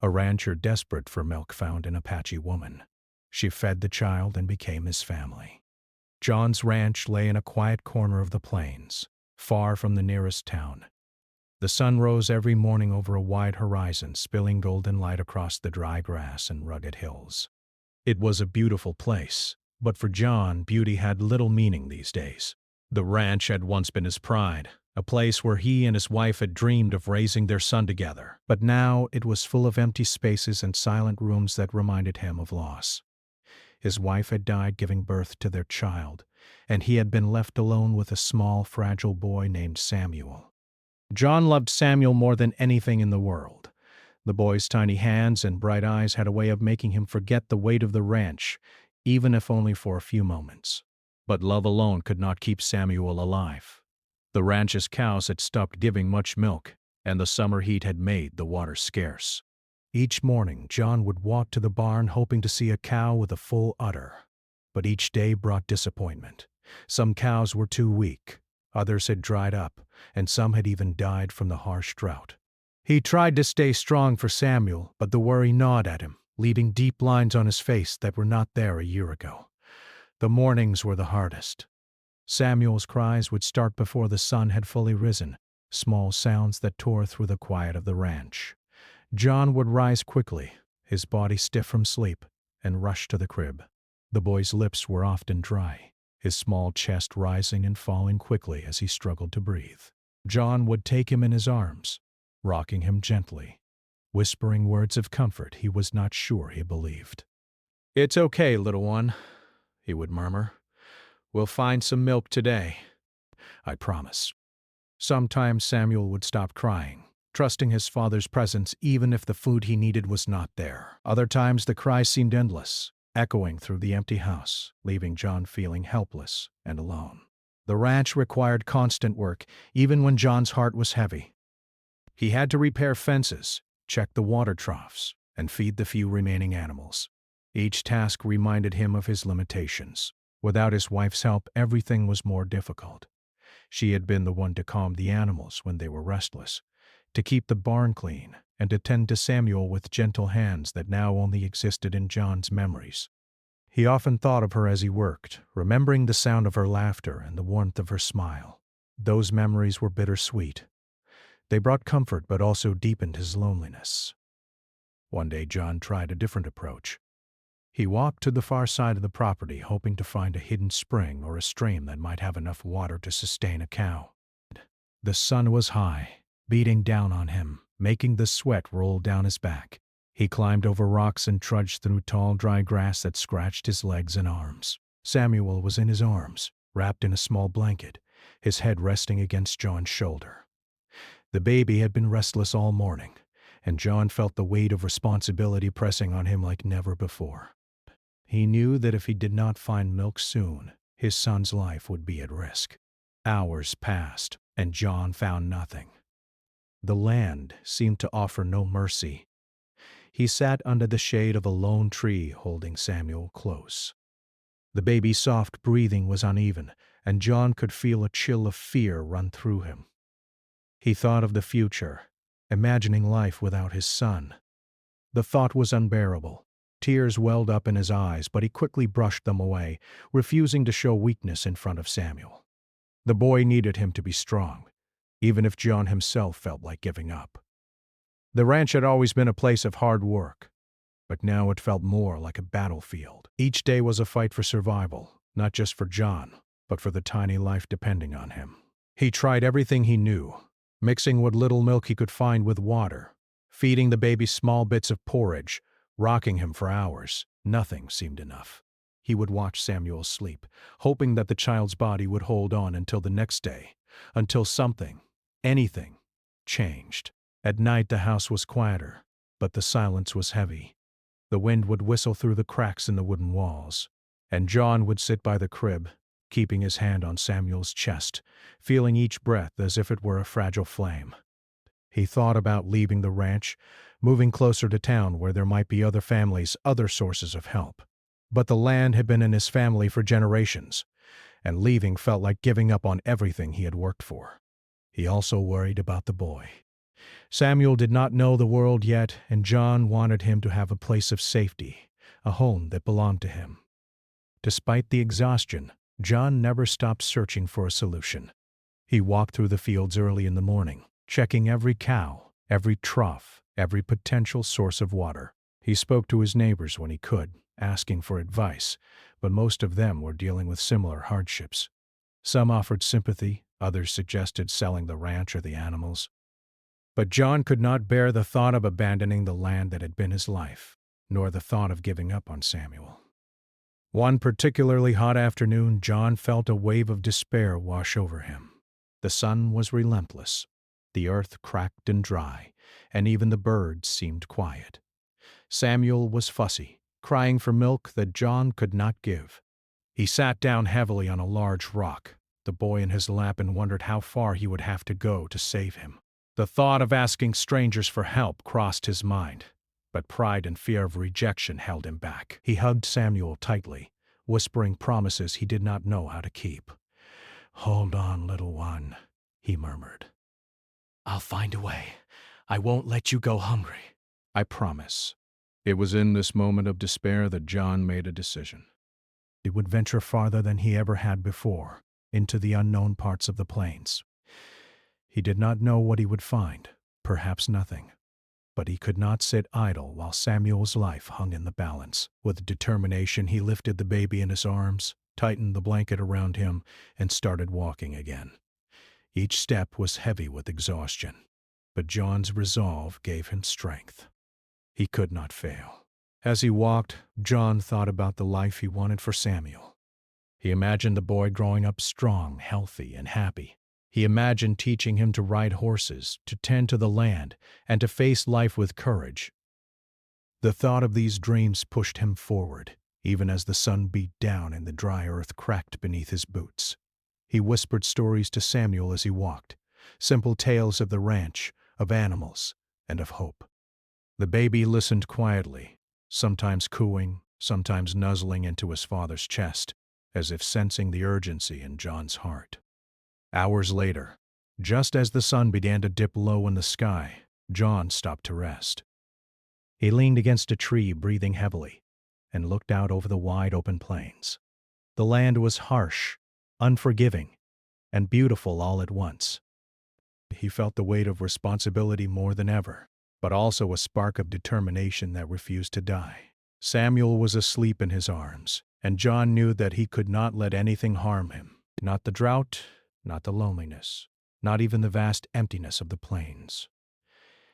A rancher desperate for milk found an Apache woman. She fed the child and became his family. John's ranch lay in a quiet corner of the plains, far from the nearest town. The sun rose every morning over a wide horizon, spilling golden light across the dry grass and rugged hills. It was a beautiful place, but for John, beauty had little meaning these days. The ranch had once been his pride, a place where he and his wife had dreamed of raising their son together, but now it was full of empty spaces and silent rooms that reminded him of loss. His wife had died giving birth to their child, and he had been left alone with a small, fragile boy named Samuel. John loved Samuel more than anything in the world. The boy's tiny hands and bright eyes had a way of making him forget the weight of the ranch, even if only for a few moments. But love alone could not keep Samuel alive. The ranch's cows had stopped giving much milk, and the summer heat had made the water scarce. Each morning, John would walk to the barn hoping to see a cow with a full udder. But each day brought disappointment. Some cows were too weak, others had dried up, and some had even died from the harsh drought. He tried to stay strong for Samuel, but the worry gnawed at him, leaving deep lines on his face that were not there a year ago. The mornings were the hardest. Samuel's cries would start before the sun had fully risen, small sounds that tore through the quiet of the ranch. John would rise quickly, his body stiff from sleep, and rush to the crib. The boy's lips were often dry, his small chest rising and falling quickly as he struggled to breathe. John would take him in his arms, rocking him gently, whispering words of comfort he was not sure he believed. "It's okay, little one," he would murmur. "We'll find some milk today. I promise." Sometimes Samuel would stop crying, trusting his father's presence even if the food he needed was not there. Other times the cries seemed endless, echoing through the empty house, leaving John feeling helpless and alone. The ranch required constant work, even when John's heart was heavy. He had to repair fences, check the water troughs, and feed the few remaining animals. Each task reminded him of his limitations. Without his wife's help, everything was more difficult. She had been the one to calm the animals when they were restless, to keep the barn clean, and to tend to Samuel with gentle hands that now only existed in John's memories. He often thought of her as he worked, remembering the sound of her laughter and the warmth of her smile. Those memories were bittersweet. They brought comfort but also deepened his loneliness. One day John tried a different approach. He walked to the far side of the property, hoping to find a hidden spring or a stream that might have enough water to sustain a cow. The sun was high, beating down on him, making the sweat roll down his back. He climbed over rocks and trudged through tall, dry grass that scratched his legs and arms. Samuel was in his arms, wrapped in a small blanket, his head resting against John's shoulder. The baby had been restless all morning, and John felt the weight of responsibility pressing on him like never before. He knew that if he did not find milk soon, his son's life would be at risk. Hours passed, and John found nothing. The land seemed to offer no mercy. He sat under the shade of a lone tree, holding Samuel close. The baby's soft breathing was uneven, and John could feel a chill of fear run through him. He thought of the future, imagining life without his son. The thought was unbearable. Tears welled up in his eyes, but he quickly brushed them away, refusing to show weakness in front of Samuel. The boy needed him to be strong, even if John himself felt like giving up. The ranch had always been a place of hard work, but now it felt more like a battlefield. Each day was a fight for survival, not just for John, but for the tiny life depending on him. He tried everything he knew, mixing what little milk he could find with water, feeding the baby small bits of porridge, rocking him for hours. Nothing seemed enough. He would watch Samuel sleep, hoping that the child's body would hold on until the next day, until something, anything, changed. At night the house was quieter, but the silence was heavy. The wind would whistle through the cracks in the wooden walls, and John would sit by the crib, keeping his hand on Samuel's chest, feeling each breath as if it were a fragile flame. He thought about leaving the ranch, moving closer to town where there might be other families, other sources of help. But the land had been in his family for generations, and leaving felt like giving up on everything he had worked for. He also worried about the boy. Samuel did not know the world yet, and John wanted him to have a place of safety, a home that belonged to him. Despite the exhaustion, John never stopped searching for a solution. He walked through the fields early in the morning, checking every cow, every trough, every potential source of water. He spoke to his neighbors when he could, asking for advice, but most of them were dealing with similar hardships. Some offered sympathy, others suggested selling the ranch or the animals. But John could not bear the thought of abandoning the land that had been his life, nor the thought of giving up on Samuel. One particularly hot afternoon, John felt a wave of despair wash over him. The sun was relentless. The earth cracked and dry, and even the birds seemed quiet. Samuel was fussy, crying for milk that John could not give. He sat down heavily on a large rock, the boy in his lap, and wondered how far he would have to go to save him. The thought of asking strangers for help crossed his mind, but pride and fear of rejection held him back. He hugged Samuel tightly, whispering promises he did not know how to keep. "Hold on, little one," he murmured. "I'll find a way. I won't let you go hungry. I promise." It was in this moment of despair that John made a decision. He would venture farther than he ever had before, into the unknown parts of the plains. He did not know what he would find, perhaps nothing. But he could not sit idle while Samuel's life hung in the balance. With determination, he lifted the baby in his arms, tightened the blanket around him, and started walking again. Each step was heavy with exhaustion, but John's resolve gave him strength. He could not fail. As he walked, John thought about the life he wanted for Samuel. He imagined the boy growing up strong, healthy, and happy. He imagined teaching him to ride horses, to tend to the land, and to face life with courage. The thought of these dreams pushed him forward, even as the sun beat down and the dry earth cracked beneath his boots. He whispered stories to Samuel as he walked, simple tales of the ranch, of animals, and of hope. The baby listened quietly, sometimes cooing, sometimes nuzzling into his father's chest, as if sensing the urgency in John's heart. Hours later, just as the sun began to dip low in the sky, John stopped to rest. He leaned against a tree, breathing heavily, and looked out over the wide open plains. The land was harsh, unforgiving, and beautiful all at once. He felt the weight of responsibility more than ever, but also a spark of determination that refused to die. Samuel was asleep in his arms, and John knew that he could not let anything harm him. Not the drought, not the loneliness, not even the vast emptiness of the plains.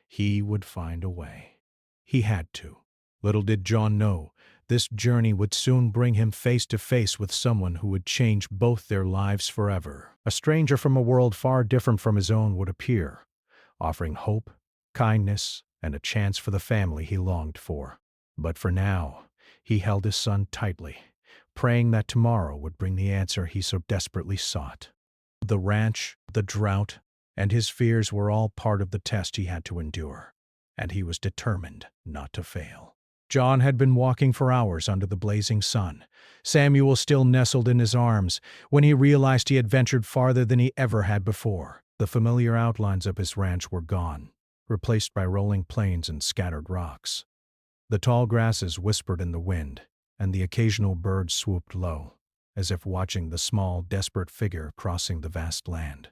He would find a way. He had to. Little did John know, this journey would soon bring him face to face with someone who would change both their lives forever. A stranger from a world far different from his own would appear, offering hope, kindness, and a chance for the family he longed for. But for now, he held his son tightly, praying that tomorrow would bring the answer he so desperately sought. The ranch, the drought, and his fears were all part of the test he had to endure, and he was determined not to fail. John had been walking for hours under the blazing sun, Samuel still nestled in his arms, when he realized he had ventured farther than he ever had before. The familiar outlines of his ranch were gone, replaced by rolling plains and scattered rocks. The tall grasses whispered in the wind, and the occasional bird swooped low, as if watching the small, desperate figure crossing the vast land.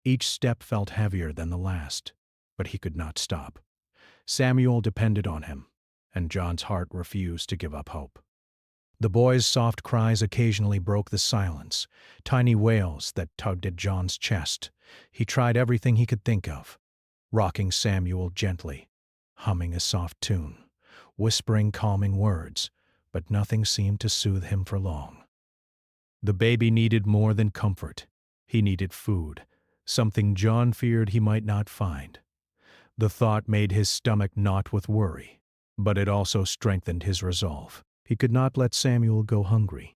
Each step felt heavier than the last, but he could not stop. Samuel depended on him, and John's heart refused to give up hope. The boy's soft cries occasionally broke the silence, tiny wails that tugged at John's chest. He tried everything he could think of, rocking Samuel gently, humming a soft tune, whispering calming words, but nothing seemed to soothe him for long. The baby needed more than comfort. He needed food, something John feared he might not find. The thought made his stomach knot with worry, but it also strengthened his resolve. He could not let Samuel go hungry.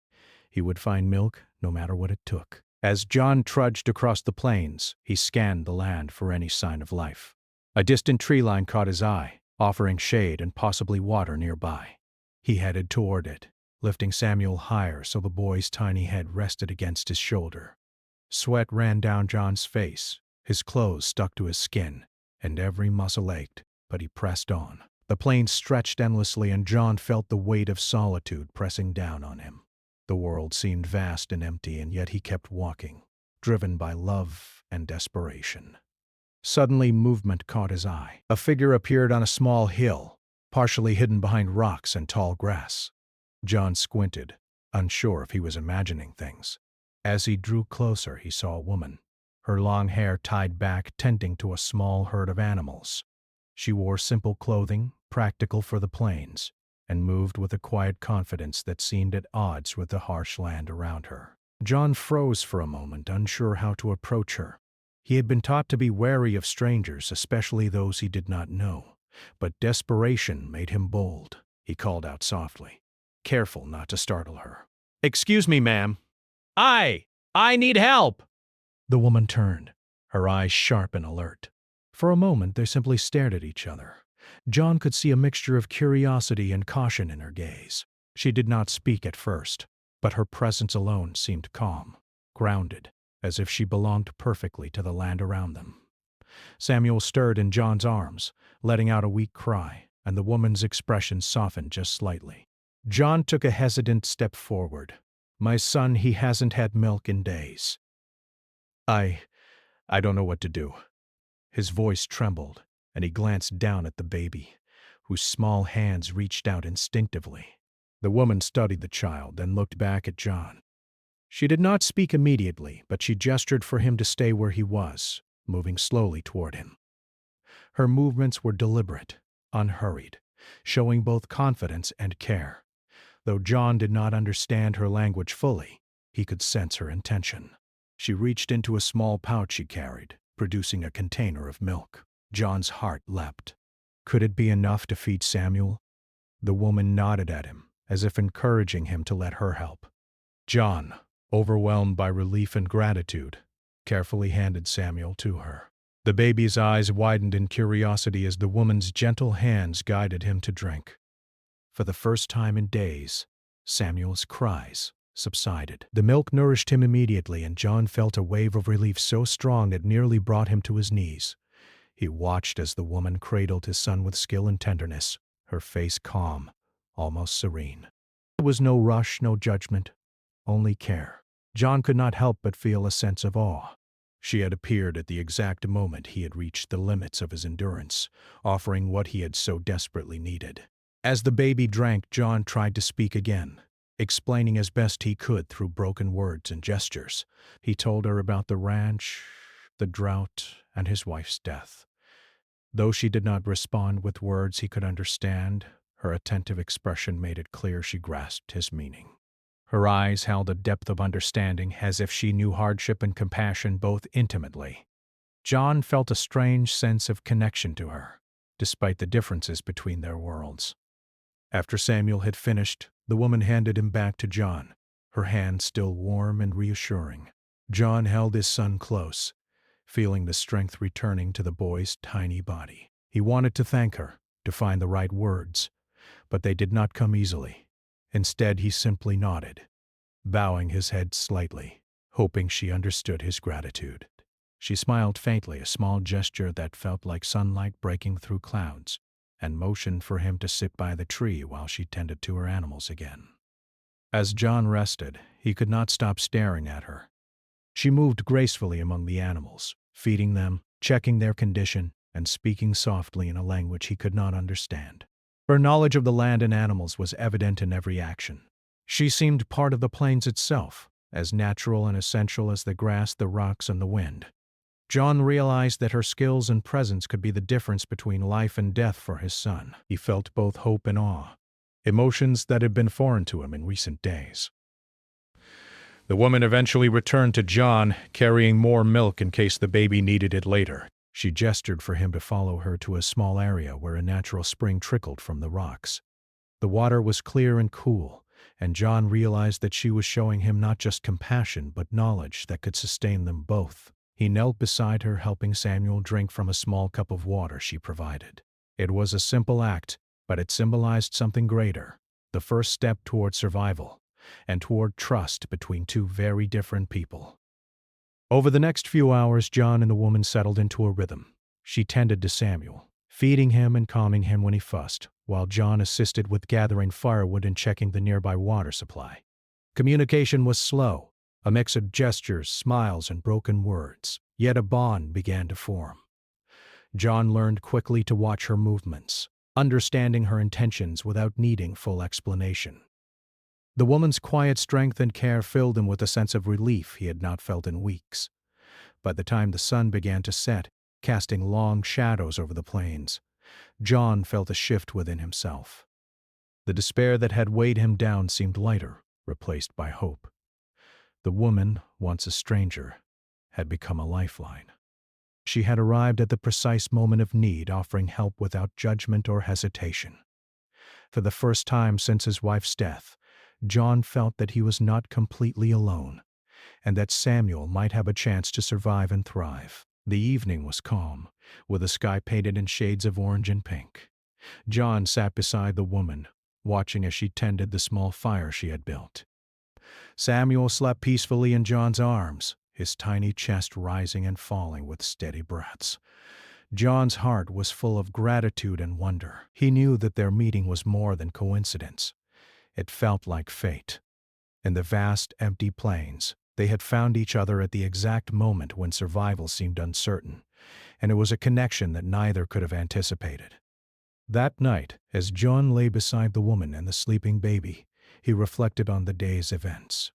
He would find milk no matter what it took. As John trudged across the plains, he scanned the land for any sign of life. A distant tree line caught his eye, offering shade and possibly water nearby. He headed toward it, lifting Samuel higher so the boy's tiny head rested against his shoulder. Sweat ran down John's face, his clothes stuck to his skin, and every muscle ached, but he pressed on. The plain stretched endlessly, and John felt the weight of solitude pressing down on him. The world seemed vast and empty, and yet he kept walking, driven by love and desperation. Suddenly, movement caught his eye. A figure appeared on a small hill, partially hidden behind rocks and tall grass. John squinted, unsure if he was imagining things. As he drew closer, he saw a woman, her long hair tied back, tending to a small herd of animals. She wore simple clothing, practical for the plains, and moved with a quiet confidence that seemed at odds with the harsh land around her. John froze for a moment, unsure how to approach her. He had been taught to be wary of strangers, especially those he did not know, but desperation made him bold. He called out softly, careful not to startle her. "Excuse me, ma'am. I need help!" The woman turned, her eyes sharp and alert. For a moment, they simply stared at each other. John could see a mixture of curiosity and caution in her gaze. She did not speak at first, but her presence alone seemed calm, grounded, as if she belonged perfectly to the land around them. Samuel stirred in John's arms, letting out a weak cry, and the woman's expression softened just slightly. John took a hesitant step forward. "My son, he hasn't had milk in days. I don't know what to do." His voice trembled, and he glanced down at the baby, whose small hands reached out instinctively. The woman studied the child, then looked back at John. She did not speak immediately, but she gestured for him to stay where he was, moving slowly toward him. Her movements were deliberate, unhurried, showing both confidence and care. Though John did not understand her language fully, he could sense her intention. She reached into a small pouch she carried, producing a container of milk. John's heart leapt. Could it be enough to feed Samuel? The woman nodded at him, as if encouraging him to let her help. John, overwhelmed by relief and gratitude, carefully handed Samuel to her. The baby's eyes widened in curiosity as the woman's gentle hands guided him to drink. For the first time in days, Samuel's cries subsided. The milk nourished him immediately, and John felt a wave of relief so strong it nearly brought him to his knees. He watched as the woman cradled his son with skill and tenderness, her face calm, almost serene. There was no rush, no judgment, only care. John could not help but feel a sense of awe. She had appeared at the exact moment he had reached the limits of his endurance, offering what he had so desperately needed. As the baby drank, John tried to speak again, explaining as best he could through broken words and gestures. He told her about the ranch, the drought, and his wife's death. Though she did not respond with words he could understand, her attentive expression made it clear she grasped his meaning. Her eyes held a depth of understanding, as if she knew hardship and compassion both intimately. John felt a strange sense of connection to her, despite the differences between their worlds. After Samuel had finished, the woman handed him back to John, her hand still warm and reassuring. John held his son close, feeling the strength returning to the boy's tiny body. He wanted to thank her, to find the right words, but they did not come easily. Instead, he simply nodded, bowing his head slightly, hoping she understood his gratitude. She smiled faintly, a small gesture that felt like sunlight breaking through clouds, and motioned for him to sit by the tree while she tended to her animals again. As John rested, he could not stop staring at her. She moved gracefully among the animals, feeding them, checking their condition, and speaking softly in a language he could not understand. Her knowledge of the land and animals was evident in every action. She seemed part of the plains itself, as natural and essential as the grass, the rocks, and the wind. John realized that her skills and presence could be the difference between life and death for his son. He felt both hope and awe, emotions that had been foreign to him in recent days. The woman eventually returned to John, carrying more milk in case the baby needed it later. She gestured for him to follow her to a small area where a natural spring trickled from the rocks. The water was clear and cool, and John realized that she was showing him not just compassion but knowledge that could sustain them both. He knelt beside her, helping Samuel drink from a small cup of water she provided. It was a simple act, but it symbolized something greater, the first step toward survival, and toward trust between two very different people. Over the next few hours, John and the woman settled into a rhythm. She tended to Samuel, feeding him and calming him when he fussed, while John assisted with gathering firewood and checking the nearby water supply. Communication was slow, a mix of gestures, smiles, and broken words, yet a bond began to form. John learned quickly to watch her movements, understanding her intentions without needing full explanation. The woman's quiet strength and care filled him with a sense of relief he had not felt in weeks. By the time the sun began to set, casting long shadows over the plains, John felt a shift within himself. The despair that had weighed him down seemed lighter, replaced by hope. The woman, once a stranger, had become a lifeline. She had arrived at the precise moment of need, offering help without judgment or hesitation. For the first time since his wife's death, John felt that he was not completely alone, and that Samuel might have a chance to survive and thrive. The evening was calm, with the sky painted in shades of orange and pink. John sat beside the woman, watching as she tended the small fire she had built. Samuel slept peacefully in John's arms, his tiny chest rising and falling with steady breaths. John's heart was full of gratitude and wonder. He knew that their meeting was more than coincidence. It felt like fate. In the vast, empty plains, they had found each other at the exact moment when survival seemed uncertain, and it was a connection that neither could have anticipated. That night, as John lay beside the woman and the sleeping baby, he reflected on the day's events.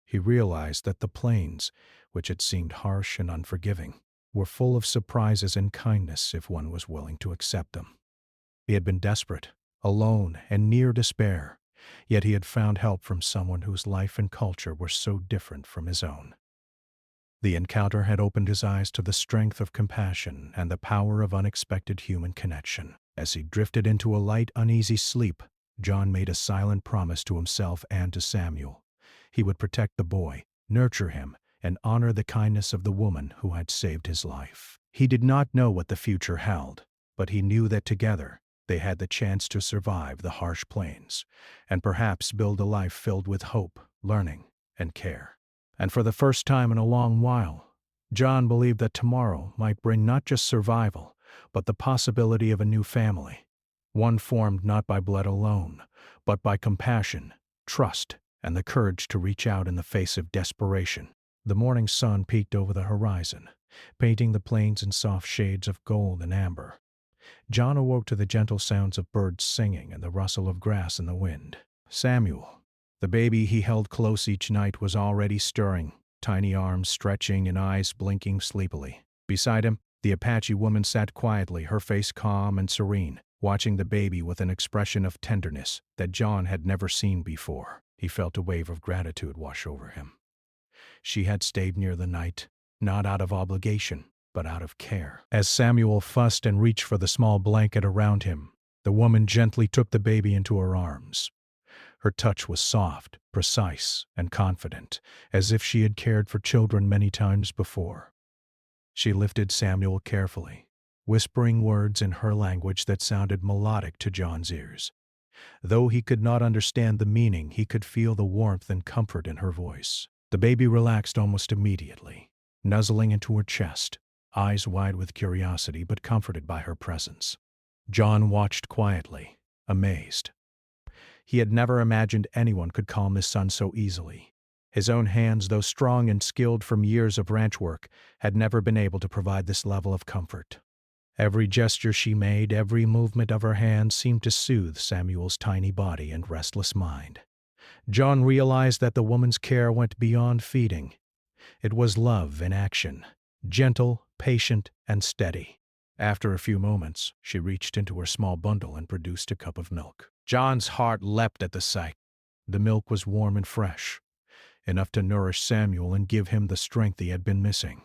He realized that the plains, which had seemed harsh and unforgiving, were full of surprises and kindness if one was willing to accept them. He had been desperate, alone, and near despair, yet he had found help from someone whose life and culture were so different from his own. The encounter had opened his eyes to the strength of compassion and the power of unexpected human connection. As he drifted into a light, uneasy sleep, John made a silent promise to himself and to Samuel. He would protect the boy, nurture him, and honor the kindness of the woman who had saved his life. He did not know what the future held, but he knew that together they had the chance to survive the harsh plains, and perhaps build a life filled with hope, learning, and care. And for the first time in a long while, John believed that tomorrow might bring not just survival, but the possibility of a new family, one formed not by blood alone, but by compassion, trust, and the courage to reach out in the face of desperation. The morning sun peeked over the horizon, painting the plains in soft shades of gold and amber. John awoke to the gentle sounds of birds singing and the rustle of grass in the wind. Samuel, the baby he held close each night, was already stirring, tiny arms stretching and eyes blinking sleepily. Beside him, the Apache woman sat quietly, her face calm and serene, watching the baby with an expression of tenderness that John had never seen before. He felt a wave of gratitude wash over him. She had stayed near the night, not out of obligation, but out of care. As Samuel fussed and reached for the small blanket around him, the woman gently took the baby into her arms. Her touch was soft, precise, and confident, as if she had cared for children many times before. She lifted Samuel carefully, whispering words in her language that sounded melodic to John's ears. Though he could not understand the meaning, he could feel the warmth and comfort in her voice. The baby relaxed almost immediately, nuzzling into her chest, eyes wide with curiosity but comforted by her presence. John watched quietly, amazed. He had never imagined anyone could calm his son so easily. His own hands, though strong and skilled from years of ranch work, had never been able to provide this level of comfort. Every gesture she made, every movement of her hands seemed to soothe Samuel's tiny body and restless mind. John realized that the woman's care went beyond feeding. It was love in action, gentle, patient, and steady. After a few moments, she reached into her small bundle and produced a cup of milk. John's heart leapt at the sight. The milk was warm and fresh, enough to nourish Samuel and give him the strength he had been missing.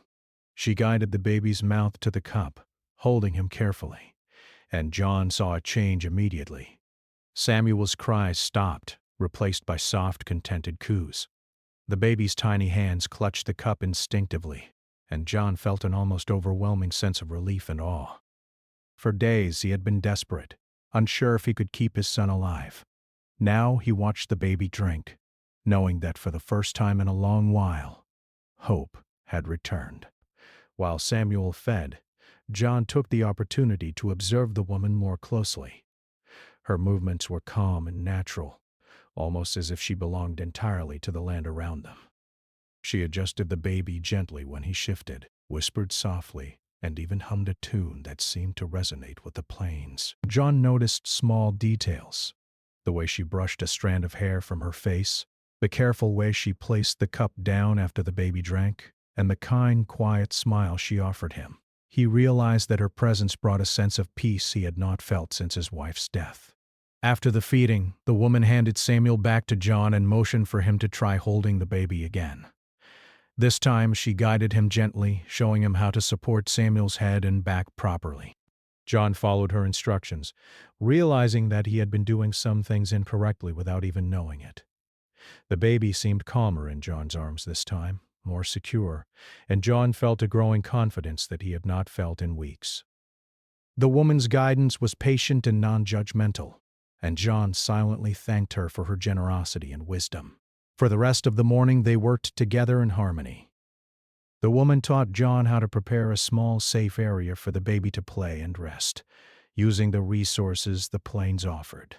She guided the baby's mouth to the cup, holding him carefully, and John saw a change immediately. Samuel's cries stopped, replaced by soft, contented coos. The baby's tiny hands clutched the cup instinctively, and John felt an almost overwhelming sense of relief and awe. For days he had been desperate, unsure if he could keep his son alive. Now he watched the baby drink, knowing that for the first time in a long while, hope had returned. While Samuel fed, John took the opportunity to observe the woman more closely. Her movements were calm and natural, almost as if she belonged entirely to the land around them. She adjusted the baby gently when he shifted, whispered softly, and even hummed a tune that seemed to resonate with the plains. John noticed small details: the way she brushed a strand of hair from her face, the careful way she placed the cup down after the baby drank, and the kind, quiet smile she offered him. He realized that her presence brought a sense of peace he had not felt since his wife's death. After the feeding, the woman handed Samuel back to John and motioned for him to try holding the baby again. This time, she guided him gently, showing him how to support Samuel's head and back properly. John followed her instructions, realizing that he had been doing some things incorrectly without even knowing it. The baby seemed calmer in John's arms this time, more secure, and John felt a growing confidence that he had not felt in weeks. The woman's guidance was patient and non-judgmental, and John silently thanked her for her generosity and wisdom. For the rest of the morning, they worked together in harmony. The woman taught John how to prepare a small, safe area for the baby to play and rest, using the resources the plains offered.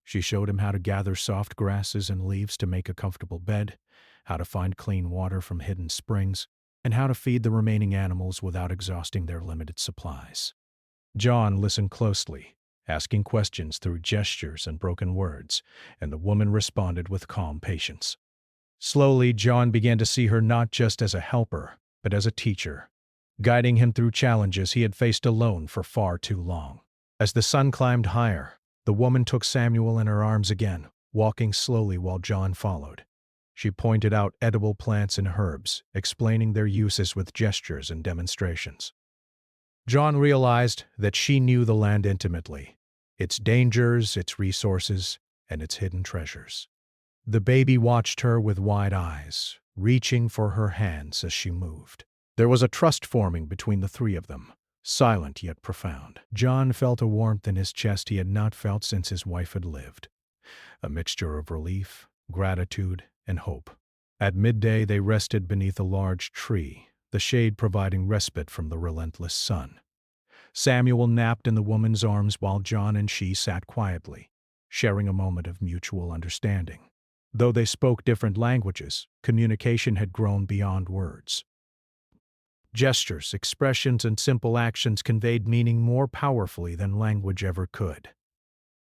She showed him how to gather soft grasses and leaves to make a comfortable bed, how to find clean water from hidden springs, and how to feed the remaining animals without exhausting their limited supplies. John listened closely, asking questions through gestures and broken words, and the woman responded with calm patience. Slowly, John began to see her not just as a helper, but as a teacher, guiding him through challenges he had faced alone for far too long. As the sun climbed higher, the woman took Samuel in her arms again, walking slowly while John followed. She pointed out edible plants and herbs, explaining their uses with gestures and demonstrations. John realized that she knew the land intimately, its dangers, its resources, and its hidden treasures. The baby watched her with wide eyes, reaching for her hands as she moved. There was a trust forming between the three of them, silent yet profound. John felt a warmth in his chest he had not felt since his wife had lived, a mixture of relief, gratitude, and hope. At midday, they rested beneath a large tree, the shade providing respite from the relentless sun. Samuel napped in the woman's arms while John and she sat quietly, sharing a moment of mutual understanding. Though they spoke different languages, communication had grown beyond words. Gestures, expressions, and simple actions conveyed meaning more powerfully than language ever could.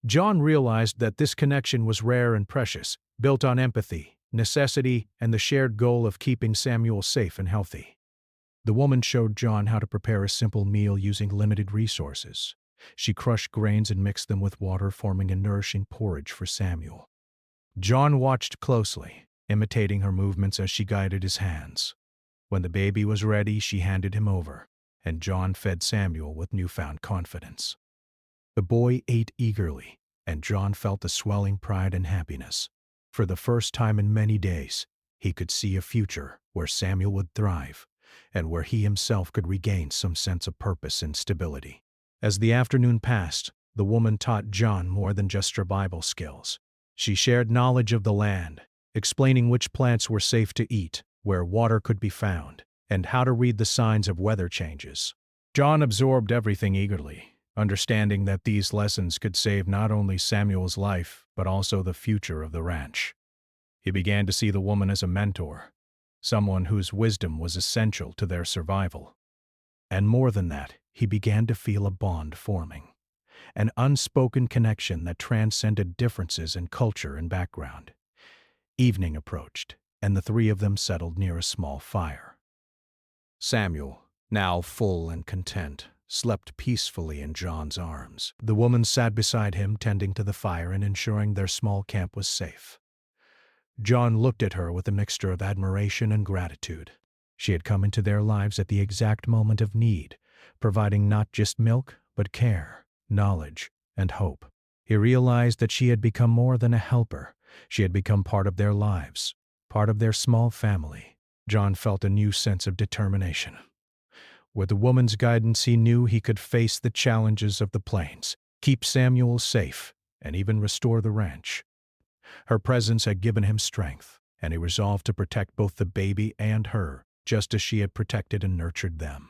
John realized that this connection was rare and precious, built on empathy, necessity, and the shared goal of keeping Samuel safe and healthy. The woman showed John how to prepare a simple meal using limited resources. She crushed grains and mixed them with water, forming a nourishing porridge for Samuel. John watched closely, imitating her movements as she guided his hands. When the baby was ready, she handed him over, and John fed Samuel with newfound confidence. The boy ate eagerly, and John felt a swelling pride and happiness. For the first time in many days, he could see a future where Samuel would thrive, and where he himself could regain some sense of purpose and stability. As the afternoon passed, the woman taught John more than just survival skills. She shared knowledge of the land, explaining which plants were safe to eat, where water could be found, and how to read the signs of weather changes. John absorbed everything eagerly, understanding that these lessons could save not only Samuel's life, but also the future of the ranch. He began to see the woman as a mentor, someone whose wisdom was essential to their survival. And more than that, he began to feel a bond forming, an unspoken connection that transcended differences in culture and background. Evening approached, and the three of them settled near a small fire. Samuel, now full and content, slept peacefully in John's arms. The woman sat beside him, tending to the fire and ensuring their small camp was safe. John looked at her with a mixture of admiration and gratitude. She had come into their lives at the exact moment of need, providing not just milk, but care, knowledge, and hope. He realized that she had become more than a helper. She had become part of their lives, part of their small family. John felt a new sense of determination. With the woman's guidance, he knew he could face the challenges of the plains, keep Samuel safe, and even restore the ranch. Her presence had given him strength, and he resolved to protect both the baby and her, just as she had protected and nurtured them.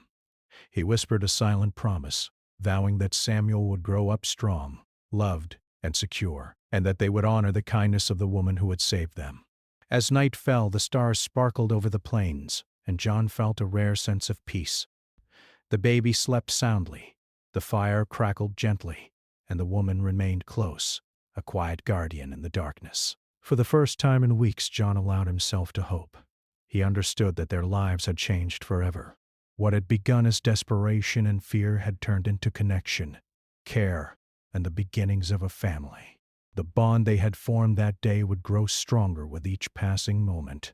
He whispered a silent promise, vowing that Samuel would grow up strong, loved, and secure, and that they would honor the kindness of the woman who had saved them. As night fell, the stars sparkled over the plains, and John felt a rare sense of peace. The baby slept soundly, the fire crackled gently, and the woman remained close, a quiet guardian in the darkness. For the first time in weeks, John allowed himself to hope. He understood that their lives had changed forever. What had begun as desperation and fear had turned into connection, care, and the beginnings of a family. The bond they had formed that day would grow stronger with each passing moment,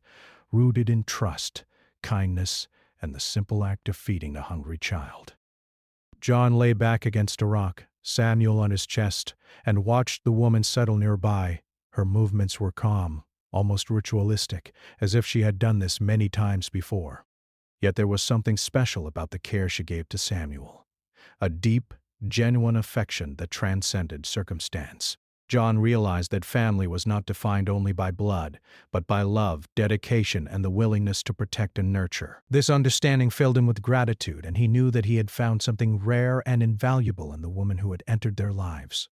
rooted in trust, kindness, and the simple act of feeding a hungry child. John lay back against a rock, Samuel on his chest, and watched the woman settle nearby. Her movements were calm, almost ritualistic, as if she had done this many times before. Yet there was something special about the care she gave to Samuel, a deep, genuine affection that transcended circumstance. John realized that family was not defined only by blood, but by love, dedication, and the willingness to protect and nurture. This understanding filled him with gratitude, and he knew that he had found something rare and invaluable in the woman who had entered their lives.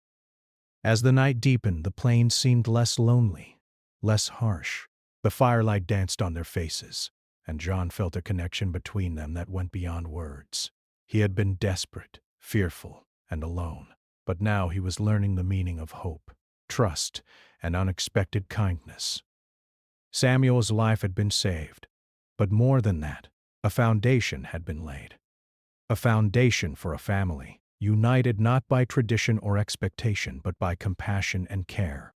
As the night deepened, the plains seemed less lonely, less harsh. The firelight danced on their faces, and John felt a connection between them that went beyond words. He had been desperate, fearful, and alone. But now he was learning the meaning of hope, trust, and unexpected kindness. Samuel's life had been saved, but more than that, a foundation had been laid. A foundation for a family, united not by tradition or expectation, but by compassion and care.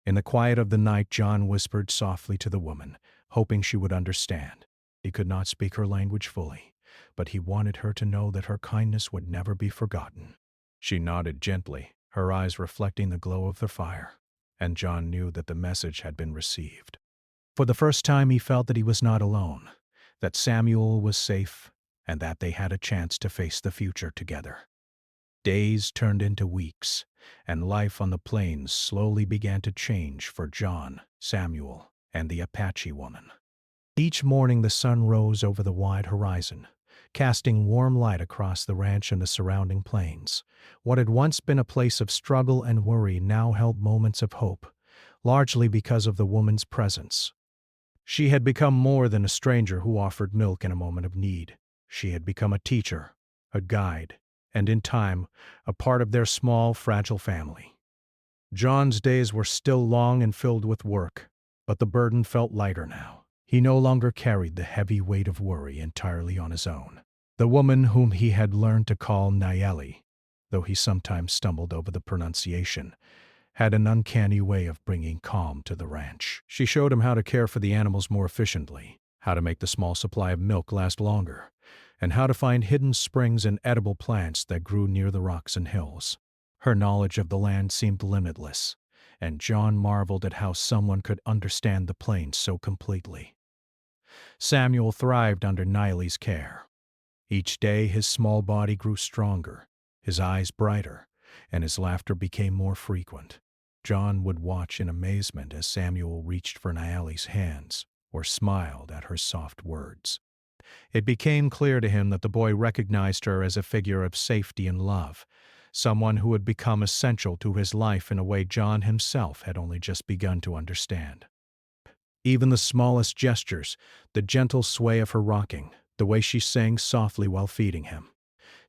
In the quiet of the night, John whispered softly to the woman, hoping she would understand. He could not speak her language fully, but he wanted her to know that her kindness would never be forgotten. She nodded gently, her eyes reflecting the glow of the fire, and John knew that the message had been received. For the first time he felt that he was not alone, that Samuel was safe, and that they had a chance to face the future together. Days turned into weeks, and life on the plains slowly began to change for John, Samuel, and the Apache woman. Each morning the sun rose over the wide horizon, casting warm light across the ranch and the surrounding plains. What had once been a place of struggle and worry now held moments of hope, largely because of the woman's presence. She had become more than a stranger who offered milk in a moment of need. She had become a teacher, a guide, and in time, a part of their small, fragile family. John's days were still long and filled with work, but the burden felt lighter now. He no longer carried the heavy weight of worry entirely on his own. The woman whom he had learned to call Nayeli, though he sometimes stumbled over the pronunciation, had an uncanny way of bringing calm to the ranch. She showed him how to care for the animals more efficiently, how to make the small supply of milk last longer, and how to find hidden springs and edible plants that grew near the rocks and hills. Her knowledge of the land seemed limitless, and John marveled at how someone could understand the plains so completely. Samuel thrived under Nayeli's care. Each day his small body grew stronger, his eyes brighter, and his laughter became more frequent. John would watch in amazement as Samuel reached for Nayeli's hands or smiled at her soft words. It became clear to him that the boy recognized her as a figure of safety and love, someone who had become essential to his life in a way John himself had only just begun to understand. Even the smallest gestures, the gentle sway of her rocking, the way she sang softly while feeding him,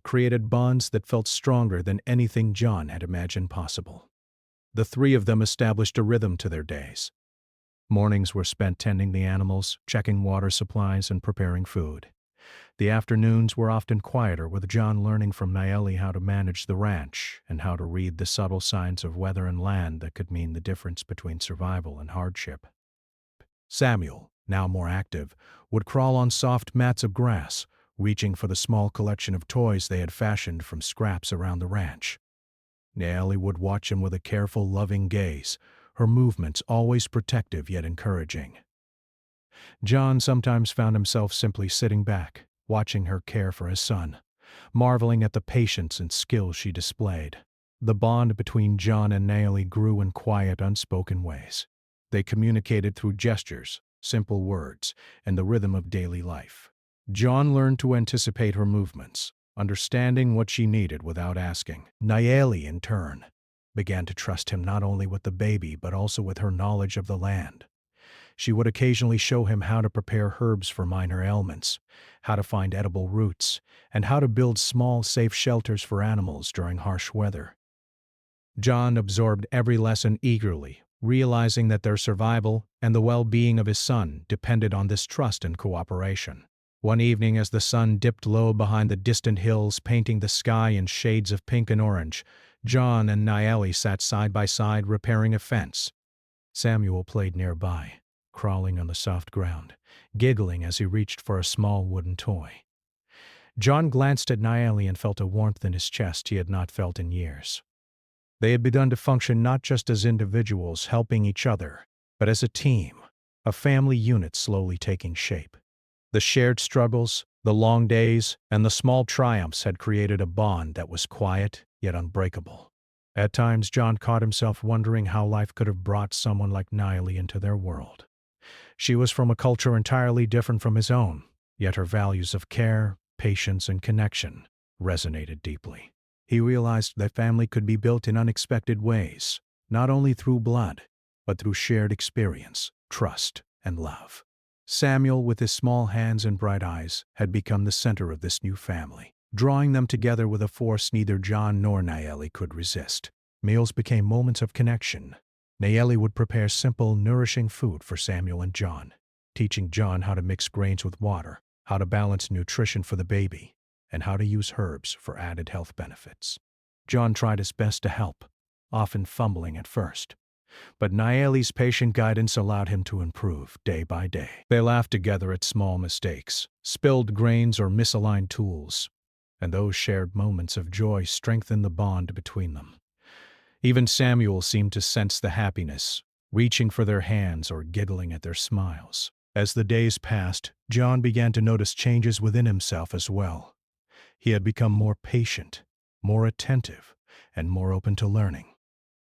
created bonds that felt stronger than anything John had imagined possible. The three of them established a rhythm to their days. Mornings were spent tending the animals, checking water supplies, and preparing food. The afternoons were often quieter, with John learning from Nayeli how to manage the ranch and how to read the subtle signs of weather and land that could mean the difference between survival and hardship. Samuel, now more active, would crawl on soft mats of grass, reaching for the small collection of toys they had fashioned from scraps around the ranch. Nayeli would watch him with a careful, loving gaze, her movements always protective yet encouraging. John sometimes found himself simply sitting back, watching her care for his son, marveling at the patience and skill she displayed. The bond between John and Nayeli grew in quiet, unspoken ways. They communicated through gestures, simple words, and the rhythm of daily life. John learned to anticipate her movements, understanding what she needed without asking. Nayeli, in turn, began to trust him not only with the baby but also with her knowledge of the land. She would occasionally show him how to prepare herbs for minor ailments, how to find edible roots, and how to build small, safe shelters for animals during harsh weather. John absorbed every lesson eagerly, realizing that their survival and the well-being of his son depended on this trust and cooperation. One evening, as the sun dipped low behind the distant hills, painting the sky in shades of pink and orange, John and Nayeli sat side by side repairing a fence. Samuel played nearby, crawling on the soft ground, giggling as he reached for a small wooden toy. John glanced at Nayeli and felt a warmth in his chest he had not felt in years. They had begun to function not just as individuals helping each other, but as a team, a family unit slowly taking shape. The shared struggles, the long days, and the small triumphs had created a bond that was quiet yet unbreakable. At times, John caught himself wondering how life could have brought someone like Nayeli into their world. She was from a culture entirely different from his own, yet her values of care, patience, and connection resonated deeply. He realized that family could be built in unexpected ways, not only through blood, but through shared experience, trust, and love. Samuel, with his small hands and bright eyes, had become the center of this new family, drawing them together with a force neither John nor Nayeli could resist. Meals became moments of connection. Nayeli would prepare simple, nourishing food for Samuel and John, teaching John how to mix grains with water, how to balance nutrition for the baby, and how to use herbs for added health benefits. John tried his best to help, often fumbling at first, but Nayeli's patient guidance allowed him to improve day by day. They laughed together at small mistakes, spilled grains or misaligned tools, and those shared moments of joy strengthened the bond between them. Even Samuel seemed to sense the happiness, reaching for their hands or giggling at their smiles. As the days passed, John began to notice changes within himself as well. He had become more patient, more attentive, and more open to learning.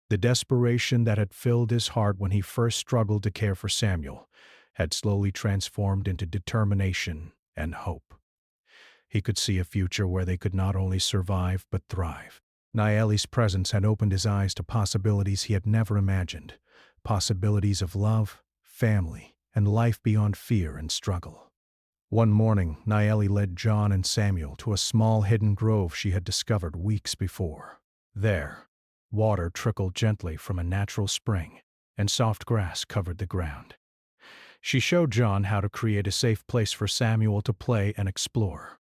The desperation that had filled his heart when he first struggled to care for Samuel had slowly transformed into determination and hope. He could see a future where they could not only survive but thrive. Nayeli's presence had opened his eyes to possibilities he had never imagined, possibilities of love, family, and life beyond fear and struggle. One morning, Nayeli led John and Samuel to a small hidden grove she had discovered weeks before. There, water trickled gently from a natural spring, and soft grass covered the ground. She showed John how to create a safe place for Samuel to play and explore.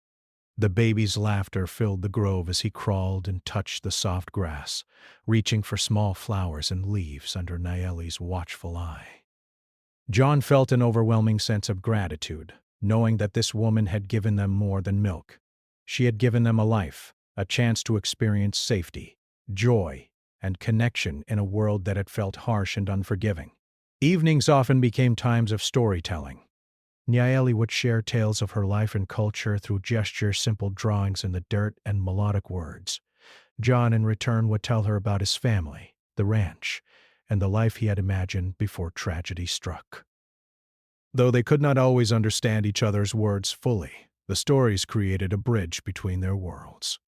The baby's laughter filled the grove as he crawled and touched the soft grass, reaching for small flowers and leaves under Nayeli's watchful eye. John felt an overwhelming sense of gratitude, knowing that this woman had given them more than milk. She had given them a life, a chance to experience safety, joy, and connection in a world that had felt harsh and unforgiving. Evenings often became times of storytelling. Nayeli would share tales of her life and culture through gestures, simple drawings in the dirt, and melodic words. John, in return, would tell her about his family, the ranch, and the life he had imagined before tragedy struck. Though they could not always understand each other's words fully, the stories created a bridge between their worlds.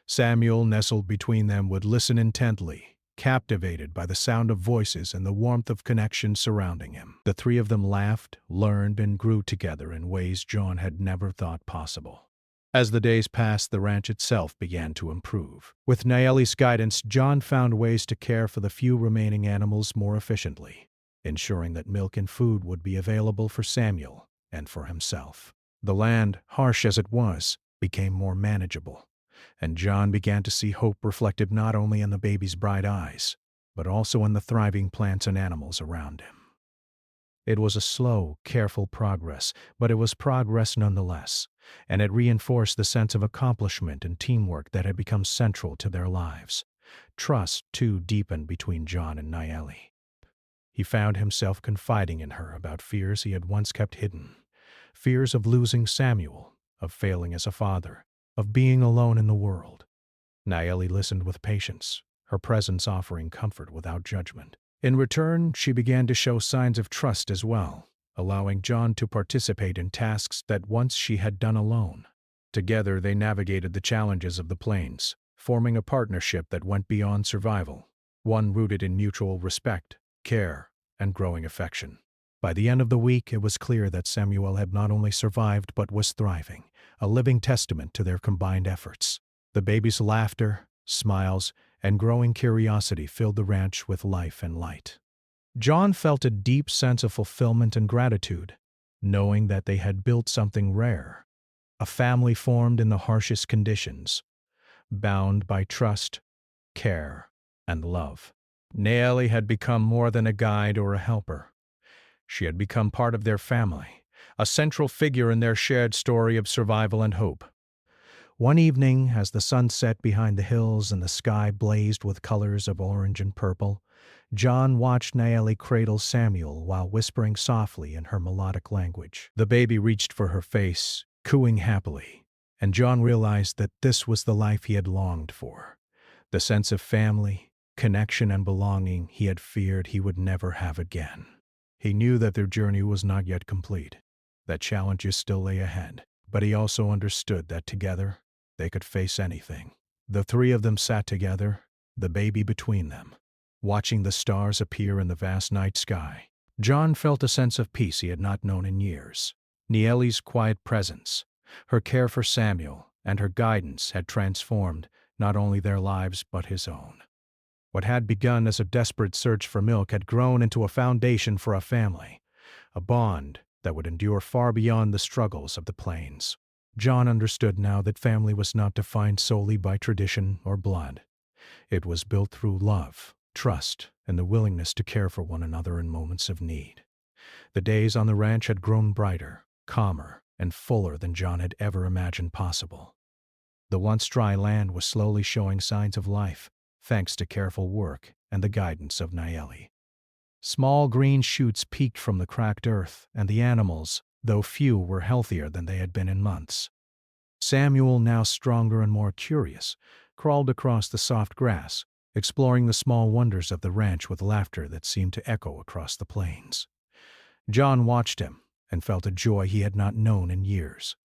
Samuel, nestled between them, would listen intently, captivated by the sound of voices and the warmth of connection surrounding him. The three of them laughed, learned, and grew together in ways John had never thought possible. As the days passed, the ranch itself began to improve. With Nayeli's guidance, John found ways to care for the few remaining animals more efficiently, ensuring that milk and food would be available for Samuel and for himself. The land, harsh as it was, became more manageable, and John began to see hope reflected not only in the baby's bright eyes, but also in the thriving plants and animals around him. It was a slow, careful progress, but it was progress nonetheless, and it reinforced the sense of accomplishment and teamwork that had become central to their lives. Trust, too, deepened between John and Nayeli. He found himself confiding in her about fears he had once kept hidden. Fears of losing Samuel, of failing as a father, of being alone in the world. Nayeli listened with patience, her presence offering comfort without judgment. In return, she began to show signs of trust as well, allowing John to participate in tasks that once she had done alone. Together they navigated the challenges of the plains, forming a partnership that went beyond survival, one rooted in mutual respect, care, and growing affection. By the end of the week, it was clear that Samuel had not only survived but was thriving, a living testament to their combined efforts. The baby's laughter, smiles, and growing curiosity filled the ranch with life and light. John felt a deep sense of fulfillment and gratitude, knowing that they had built something rare, a family formed in the harshest conditions, bound by trust, care, and love. Naeli had become more than a guide or a helper. She had become part of their family, a central figure in their shared story of survival and hope. One evening, as the sun set behind the hills and the sky blazed with colors of orange and purple, John watched Naeli cradle Samuel while whispering softly in her melodic language. The baby reached for her face, cooing happily, and John realized that this was the life he had longed for, the sense of family, connection, and belonging he had feared he would never have again. He knew that their journey was not yet complete, that challenges still lay ahead, but he also understood that together they could face anything. The three of them sat together, the baby between them, watching the stars appear in the vast night sky. John felt a sense of peace he had not known in years. Naeli's quiet presence, her care for Samuel, and her guidance had transformed not only their lives but his own. What had begun as a desperate search for milk had grown into a foundation for a family, a bond that would endure far beyond the struggles of the plains. John understood now that family was not defined solely by tradition or blood. It was built through love, trust, and the willingness to care for one another in moments of need. The days on the ranch had grown brighter, calmer, and fuller than John had ever imagined possible. The once dry land was slowly showing signs of life, thanks to careful work and the guidance of Naeli. Small green shoots peeked from the cracked earth, and the animals, though few, were healthier than they had been in months. Samuel, now stronger and more curious, crawled across the soft grass, exploring the small wonders of the ranch with laughter that seemed to echo across the plains. John watched him and felt a joy he had not known in years.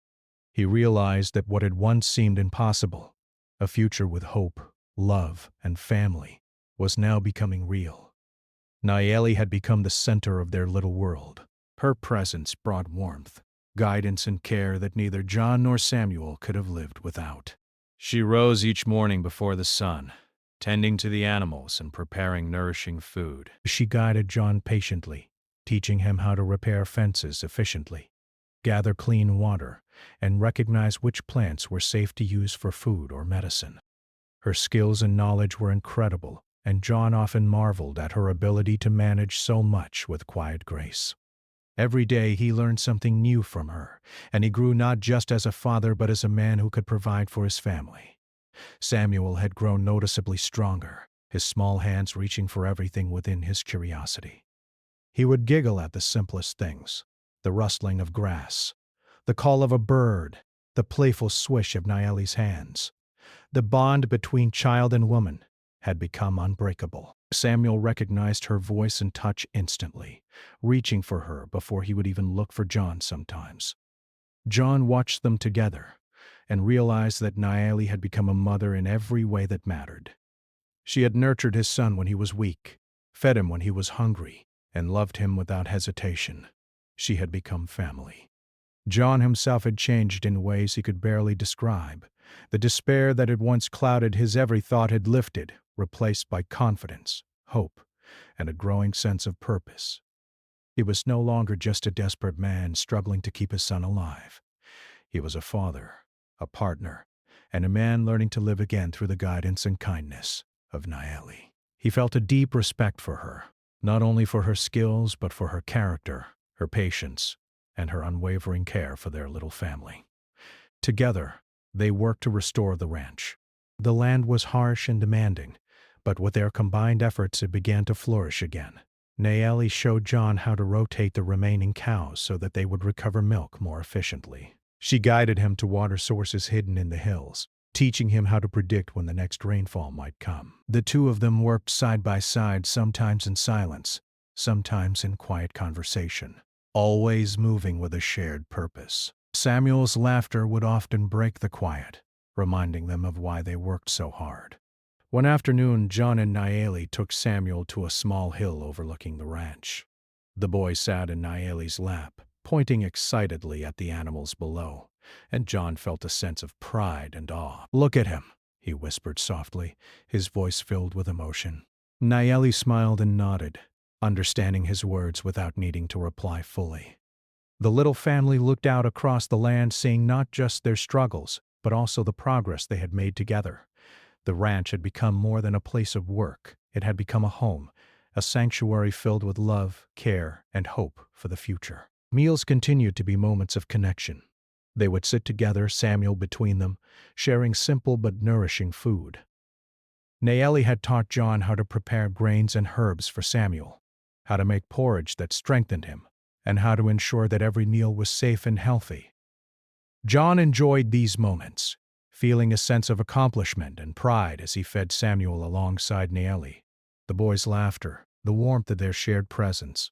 He realized that what had once seemed impossible, a future with hope, love, and family, was now becoming real. Naeli had become the center of their little world. Her presence brought warmth, guidance, and care that neither John nor Samuel could have lived without. She rose each morning before the sun, tending to the animals and preparing nourishing food. She guided John patiently, teaching him how to repair fences efficiently, gather clean water, and recognize which plants were safe to use for food or medicine. Her skills and knowledge were incredible, and John often marveled at her ability to manage so much with quiet grace. Every day he learned something new from her, and he grew not just as a father but as a man who could provide for his family. Samuel had grown noticeably stronger, his small hands reaching for everything within his curiosity. He would giggle at the simplest things, the rustling of grass, the call of a bird, the playful swish of Naeli's hands. The bond between child and woman had become unbreakable. Samuel recognized her voice and touch instantly, reaching for her before he would even look for John sometimes. John watched them together and realized that Naeli had become a mother in every way that mattered. She had nurtured his son when he was weak, fed him when he was hungry, and loved him without hesitation. She had become family. John himself had changed in ways he could barely describe. The despair that had once clouded his every thought had lifted, replaced by confidence, hope, and a growing sense of purpose. He was no longer just a desperate man struggling to keep his son alive. He was a father, a partner, and a man learning to live again through the guidance and kindness of Naeli. He felt a deep respect for her, not only for her skills but for her character, her patience, and her unwavering care for their little family. Together, they worked to restore the ranch. The land was harsh and demanding, but with their combined efforts it began to flourish again. Naeli showed John how to rotate the remaining cows so that they would recover milk more efficiently. She guided him to water sources hidden in the hills, teaching him how to predict when the next rainfall might come. The two of them worked side by side, sometimes in silence, sometimes in quiet conversation. always moving with a shared purpose. Samuel's laughter would often break the quiet, reminding them of why they worked so hard. One afternoon, John and Nayeli took Samuel to a small hill overlooking the ranch. The boy sat in Nayeli's lap, pointing excitedly at the animals below, and John felt a sense of pride and awe. "Look at him," he whispered softly, his voice filled with emotion. Nayeli smiled and nodded, understanding his words without needing to reply fully. The little family looked out across the land, seeing not just their struggles, but also the progress they had made together. The ranch had become more than a place of work. It had become a home, a sanctuary filled with love, care, and hope for the future. Meals continued to be moments of connection. They would sit together, Samuel between them, sharing simple but nourishing food. Nayeli had taught John how to prepare grains and herbs for Samuel, how to make porridge that strengthened him, and how to ensure that every meal was safe and healthy. John enjoyed these moments, feeling a sense of accomplishment and pride as he fed Samuel alongside Nayeli. The boys' laughter, the warmth of their shared presence,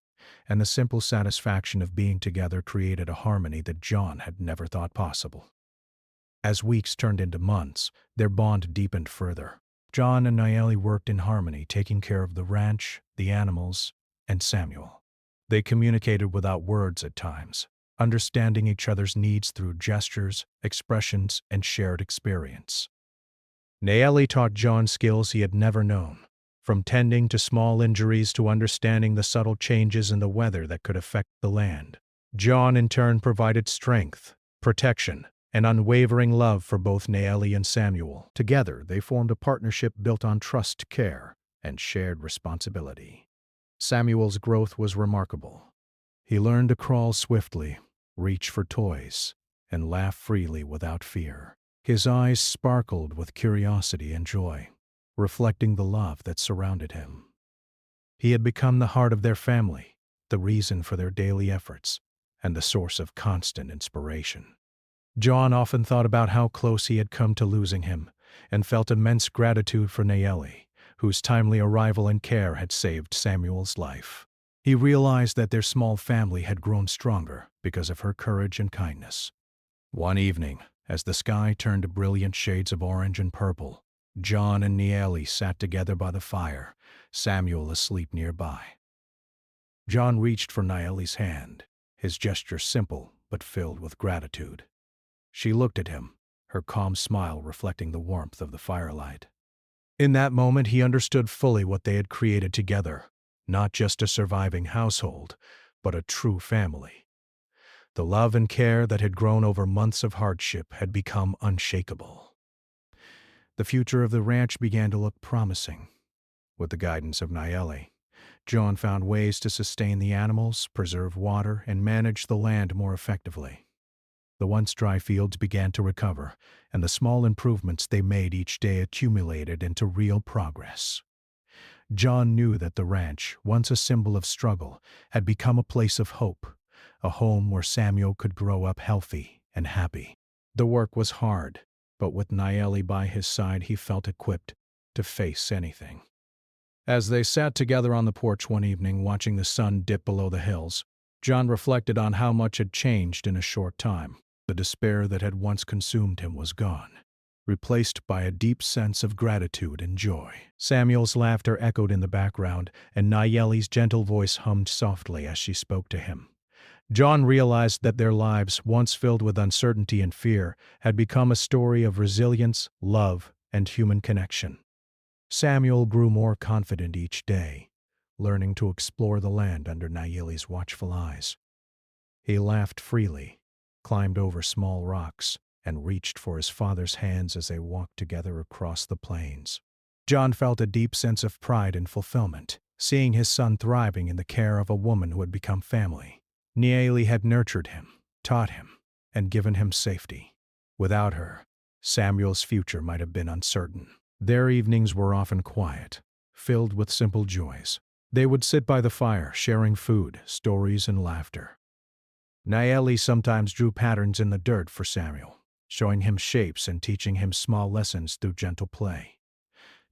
and the simple satisfaction of being together created a harmony that John had never thought possible. As weeks turned into months, their bond deepened further. John and Nayeli worked in harmony, taking care of the ranch, the animals, and Samuel. They communicated without words at times, understanding each other's needs through gestures, expressions, and shared experience. Nayeli taught John skills he had never known, from tending to small injuries to understanding the subtle changes in the weather that could affect the land. John, in turn, provided strength, protection, and unwavering love for both Nayeli and Samuel. Together, they formed a partnership built on trust, care, and shared responsibility. Samuel's growth was remarkable. He learned to crawl swiftly, reach for toys, and laugh freely without fear. His eyes sparkled with curiosity and joy, reflecting the love that surrounded him. He had become the heart of their family, the reason for their daily efforts, and the source of constant inspiration. John often thought about how close he had come to losing him, and felt immense gratitude for Nayeli, whose timely arrival and care had saved Samuel's life. He realized that their small family had grown stronger because of her courage and kindness. One evening, as the sky turned to brilliant shades of orange and purple, John and Nayeli sat together by the fire, Samuel asleep nearby. John reached for Nayeli's hand, his gesture simple but filled with gratitude. She looked at him, her calm smile reflecting the warmth of the firelight. In that moment, he understood fully what they had created together, not just a surviving household, but a true family. The love and care that had grown over months of hardship had become unshakable. The future of the ranch began to look promising. With the guidance of Nayeli, John found ways to sustain the animals, preserve water, and manage the land more effectively. The once dry fields began to recover, and the small improvements they made each day accumulated into real progress. John knew that the ranch, once a symbol of struggle, had become a place of hope, a home where Samuel could grow up healthy and happy. The work was hard, but with Nayeli by his side, he felt equipped to face anything. As they sat together on the porch one evening, watching the sun dip below the hills, John reflected on how much had changed in a short time. The despair that had once consumed him was gone, replaced by a deep sense of gratitude and joy. Samuel's laughter echoed in the background, and Nayeli's gentle voice hummed softly as she spoke to him. John realized that their lives, once filled with uncertainty and fear, had become a story of resilience, love, and human connection. Samuel grew more confident each day, learning to explore the land under Nayeli's watchful eyes. He laughed freely, climbed over small rocks, and reached for his father's hands as they walked together across the plains. John felt a deep sense of pride and fulfillment, seeing his son thriving in the care of a woman who had become family. Nayeli had nurtured him, taught him, and given him safety. Without her, Samuel's future might have been uncertain. Their evenings were often quiet, filled with simple joys. They would sit by the fire, sharing food, stories, and laughter. Nayeli sometimes drew patterns in the dirt for Samuel, showing him shapes and teaching him small lessons through gentle play.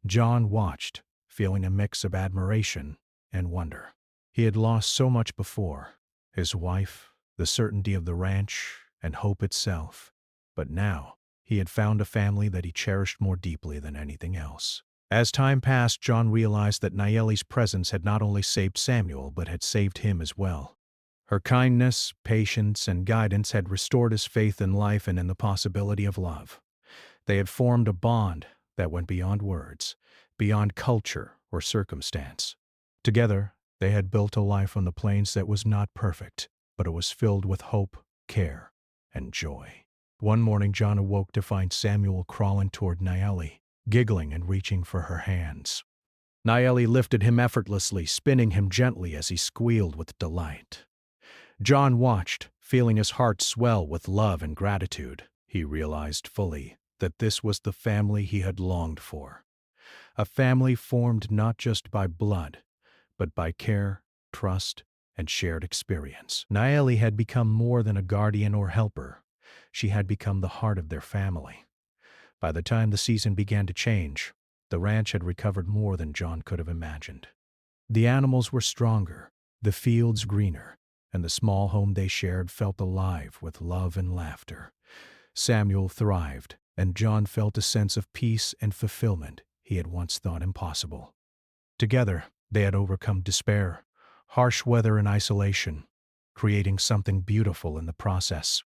John watched, feeling a mix of admiration and wonder. He had lost so much before, his wife, the certainty of the ranch, and hope itself. But now, he had found a family that he cherished more deeply than anything else. As time passed, John realized that Nayeli's presence had not only saved Samuel, but had saved him as well. Her kindness, patience, and guidance had restored his faith in life and in the possibility of love. They had formed a bond that went beyond words, beyond culture or circumstance. Together, they had built a life on the plains that was not perfect, but it was filled with hope, care, and joy. One morning, John awoke to find Samuel crawling toward Nayeli, giggling and reaching for her hands. Nayeli lifted him effortlessly, spinning him gently as he squealed with delight. John watched, feeling his heart swell with love and gratitude. He realized fully that this was the family he had longed for. A family formed not just by blood, but by care, trust, and shared experience. Nayeli had become more than a guardian or helper. She had become the heart of their family. By the time the season began to change, the ranch had recovered more than John could have imagined. The animals were stronger, the fields greener, and the small home they shared felt alive with love and laughter. Samuel thrived, and John felt a sense of peace and fulfillment he had once thought impossible. Together, they had overcome despair, harsh weather, and isolation, creating something beautiful in the process.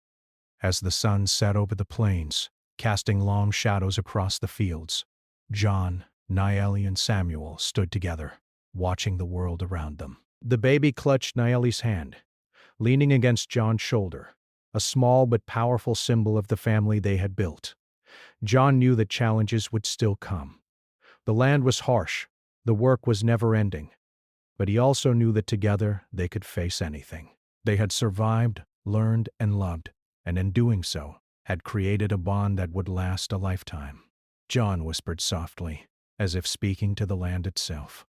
As the sun set over the plains, casting long shadows across the fields, John, Nayeli, and Samuel stood together, watching the world around them. The baby clutched Nayeli's hand, leaning against John's shoulder, a small but powerful symbol of the family they had built. John knew that challenges would still come. The land was harsh, the work was never-ending, but he also knew that together they could face anything. They had survived, learned, and loved, and in doing so, had created a bond that would last a lifetime. John whispered softly, as if speaking to the land itself.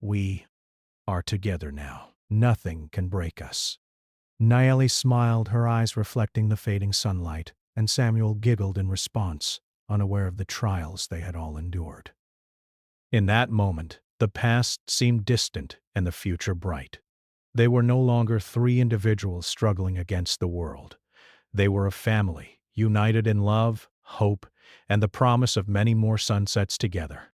"We are together now. Nothing can break us." Nayeli smiled, her eyes reflecting the fading sunlight, and Samuel giggled in response, unaware of the trials they had all endured. In that moment, the past seemed distant and the future bright. They were no longer three individuals struggling against the world. They were a family, united in love, hope, and the promise of many more sunsets together.